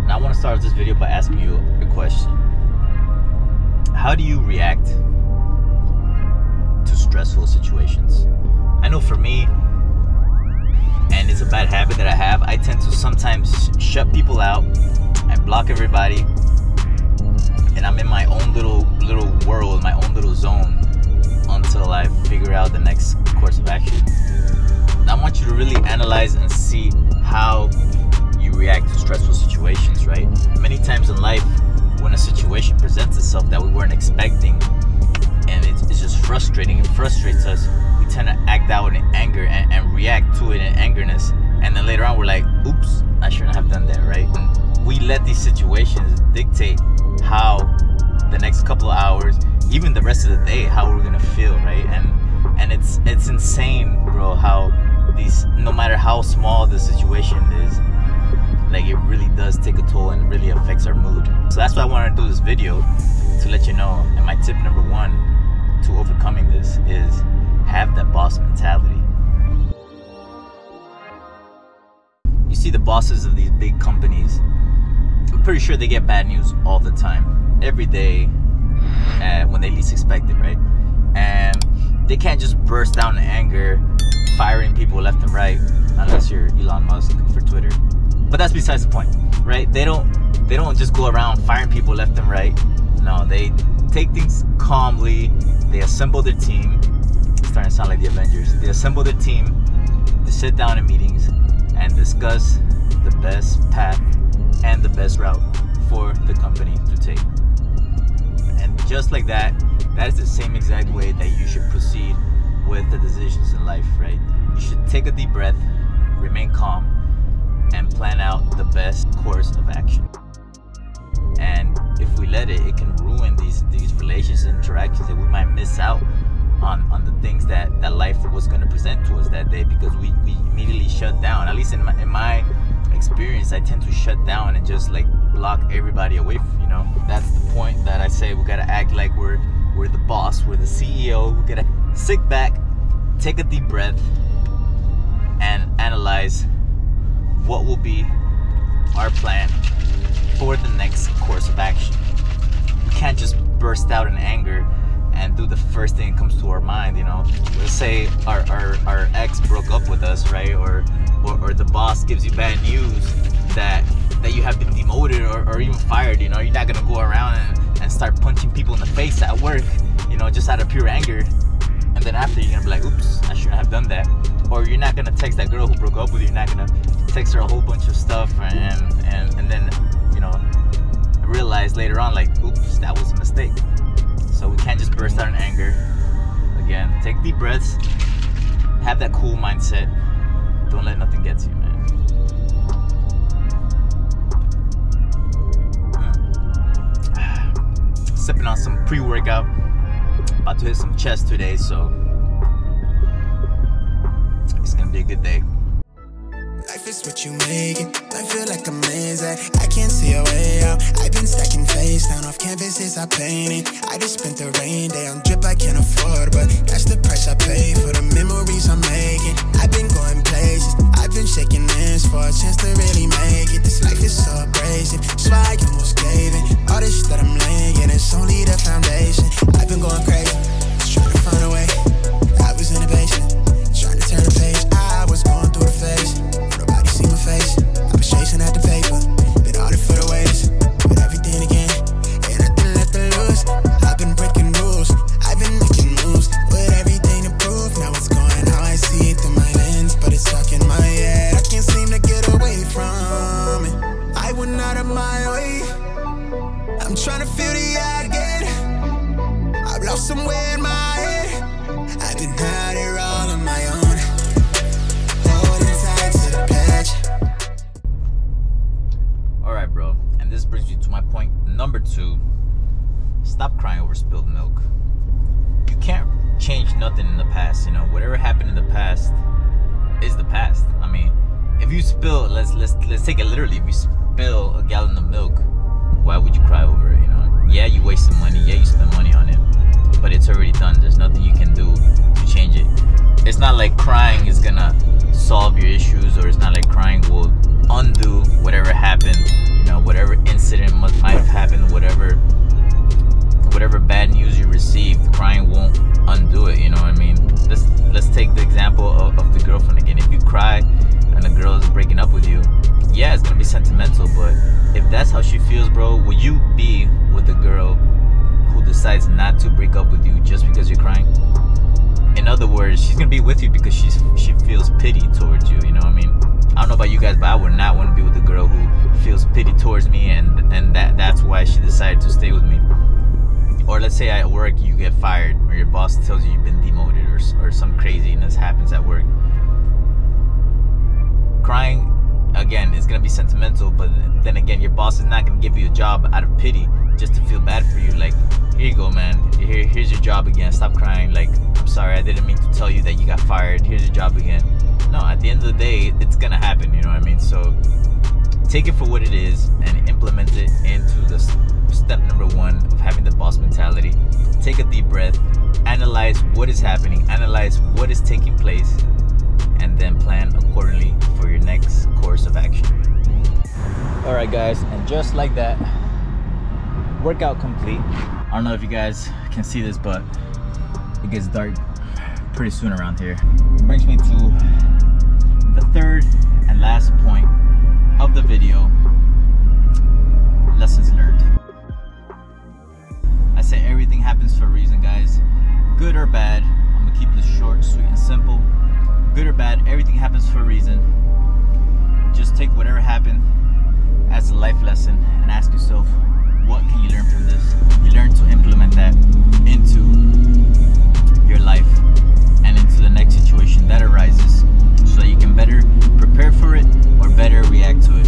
And I want to start this video by asking you a question. How do you react to stressful situations? I know for me, and it's a bad habit that I have, I tend to sometimes shut people out and block everybody, and I'm in my own little world, my own little zone, until I figure out the next course of action. And I want you to really analyze and see how you react to stressful situations, right? Many times in life, when a situation presents itself that we weren't expecting, and it's just frustrating, it frustrates us, we tend to act out in anger and react to it in angerness, and then later on we're like, oops, I shouldn't have done that, right? And we let these situations dictate how the next couple of hours, even the rest of the day, how we're gonna feel, right? And it's insane, bro, how these, no matter how small the situation is, like, it really does take a toll and really affects our mood. So that's why I wanted to do this video, to let you know. And my tip number one to overcoming this is have that boss mentality. You see the bosses of these big companies, I'm pretty sure they get bad news all the time, every day, when they least expect it, right? And they can't just burst down in anger, firing people left and right, unless you're Elon Musk for Twitter. But that's besides the point, right? They don't just go around firing people left and right. No, they take things calmly. They assemble their team. It's starting to sound like the Avengers. They assemble their team to sit down in meetings and discuss the best path and the best route for the company to take. And just like that, that is the same exact way that you should proceed with the decisions in life, right? You should take a deep breath, remain calm, and plan out the best course of action. And if we let it, it can ruin these relations and interactions, that we might miss out on the things that life was going to present to us that day, because we immediately shut down. At least in my experience, I tend to shut down and just like block everybody away from, you know. That's the point that I say we got to act like we're the boss, we're the CEO. We got to sit back, take a deep breath, and analyze what will be our plan for the next course of action. We can't just burst out in anger and do the first thing that comes to our mind, you know. Let's say our ex broke up with us, right? Or the boss gives you bad news that you have been demoted or even fired, you know. You're not gonna go around and start punching people in the face at work, you know, just out of pure anger. And then after, you're gonna be like, oops, I shouldn't have done that. Or you're not gonna text that girl who broke up with you. You're not gonna text her a whole bunch of stuff and then, you know, realize later on, like, oops, that was a mistake. So we can't just burst out in anger. Again, take deep breaths, have that cool mindset. Don't let nothing get to you, man. Sipping on some pre-workout. About to hit some chest today, so it's gonna be a good day. Life is what you make it. I feel like I'm amazing. I can't see a way out. I've been stacking face down off canvases I painted. I just spent the rain day on drip I can't afford, but that's the price I pay for the memories I'm making. I've been going places. I've been shaking hands for a chance to really make it. This life is so abrasive, so I almost gave it. All this shit that I'm laying, it's only the foundation. I've been going crazy, just trying to find a way. I was in the basement, trying to turn the page. I was going through the phase. Nobody see my face. I was chasing at the paper, been all it for the waiters, but everything again, ain't nothing left to lose. I've been breaking rules, I've been making moves, with everything to prove. Now it's going how I see it through my lens, but it's stuck in my head. I can't seem to get away from it. I went out of my way. I'm trying to feel the eye again. I've lost somewhere in my head. I've been out here all on my own, holding tight to the patch. Alright, bro, and this brings you to my point number 2. Stop crying over spilled milk. You can't change nothing in the past, you know. Whatever happened in the past is the past. I mean, if you spill, let's take it literally. If you spill a gallon of milk, why would you cry over it, you know? Yeah, you wasted money, yeah, you spent money on it, but it's already done. There's nothing you can do to change it. It's not like crying is gonna solve your issues, or it's not like crying will undo whatever happened, you know, whatever be sentimental, but if that's how she feels, bro, will you be with a girl who decides not to break up with you just because you're crying? In other words, she's gonna be with you because she feels pity towards you. You know what I mean? I don't know about you guys, but I would not want to be with a girl who feels pity towards me, and that's why she decided to stay with me. Or let's say at work you get fired, or your boss tells you you've been demoted, or some craziness happens at work. Crying, again, is gonna be sentimental, but then again, your boss is not gonna give you a job out of pity just to feel bad for you. Like, here you go, man. Here's your job again. Stop crying. Like, I'm sorry, I didn't mean to tell you that you got fired. Here's your job again. No, at the end of the day, it's gonna happen. You know what I mean? So take it for what it is and implement it into the step number 1 of having the boss mentality. Take a deep breath. Analyze what is happening. Analyze what is taking place, and then plan accordingly for your next course of action. All right, guys, and just like that, workout complete. I don't know if you guys can see this, but it gets dark pretty soon around here. It brings me to the third and last point of the video: lessons learned. I say everything happens for a reason, guys. Good or bad, I'm gonna keep this short, sweet, and simple. Good or bad, everything happens for a reason. Just take whatever happened as a life lesson and ask yourself, what can you learn from this? You learn to implement that into your life and into the next situation that arises, so that you can better prepare for it or better react to it.